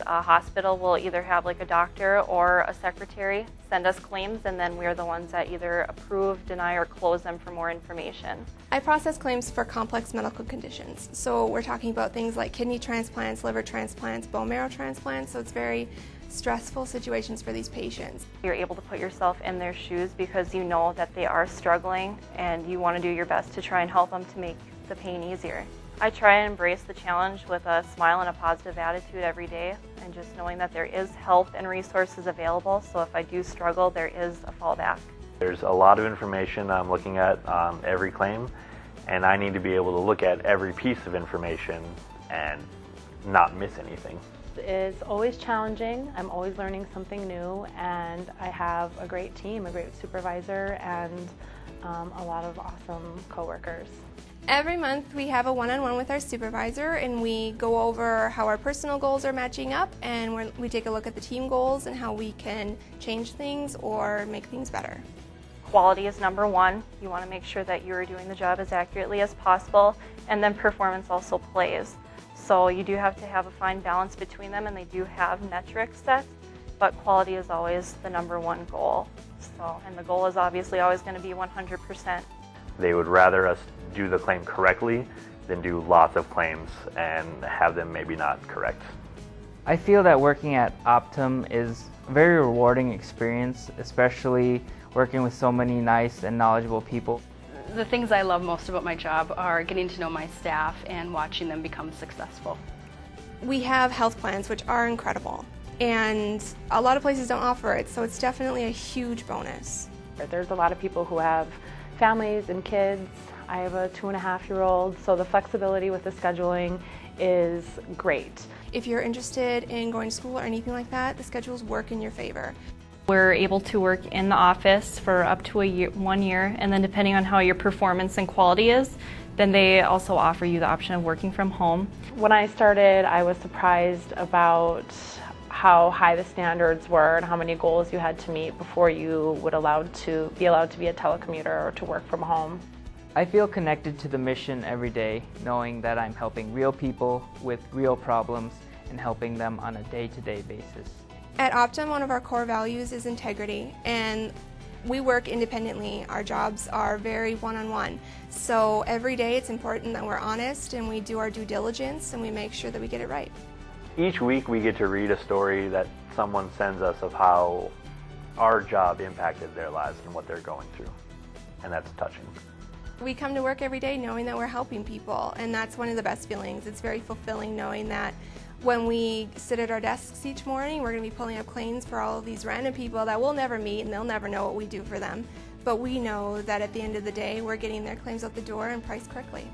A hospital will either have like a doctor or a secretary send us claims, and then we're the ones that either approve, deny, or close them for more information. I process claims for complex medical conditions. So we're talking about things like kidney transplants, liver transplants, bone marrow transplants, so it's very stressful situations for these patients. You're able to put yourself in their shoes because you know that they are struggling and you want to do your best to try and help them to make the pain easier. I try and embrace the challenge with a smile and a positive attitude every day, and just knowing that there is help and resources available, so if I do struggle, there is a fallback. There's a lot of information I'm looking at every claim, and I need to be able to look at every piece of information and not miss anything. It's always challenging. I'm always learning something new, and I have a great team, a great supervisor, and a lot of awesome coworkers. Every month we have a one-on-one with our supervisor, and we go over how our personal goals are matching up, and we take a look at the team goals and how we can change things or make things better. Quality is number one. You want to make sure that you are doing the job as accurately as possible, and then performance also plays. So you do have to have a fine balance between them, and they do have metrics set, but quality is always the number one goal. And the goal is obviously always going to be 100%. They would rather us do the claim correctly than do lots of claims and have them maybe not correct. I feel that working at Optum is a very rewarding experience, especially working with so many nice and knowledgeable people. The things I love most about my job are getting to know my staff and watching them become successful. We have health plans which are incredible, and a lot of places don't offer it, so it's definitely a huge bonus. There's a lot of people who have families and kids. I have a 2.5-year-old, so the flexibility with the scheduling is great. If you're interested in going to school or anything like that, the schedules work in your favor. We're able to work in the office for up to 1 year, and then depending on how your performance and quality is, then they also offer you the option of working from home. When I started, I was surprised about how high the standards were and how many goals you had to meet before you would be allowed to be a telecommuter or to work from home. I feel connected to the mission every day, knowing that I'm helping real people with real problems and helping them on a day-to-day basis. At Optum, one of our core values is integrity, and we work independently. Our jobs are very one-on-one. So every day it's important that we're honest and we do our due diligence and we make sure that we get it right. Each week we get to read a story that someone sends us of how our job impacted their lives and what they're going through, and that's touching. We come to work every day knowing that we're helping people, and that's one of the best feelings. It's very fulfilling knowing that when we sit at our desks each morning, we're going to be pulling up claims for all of these random people that we'll never meet and they'll never know what we do for them. But we know that at the end of the day, we're getting their claims out the door and priced correctly.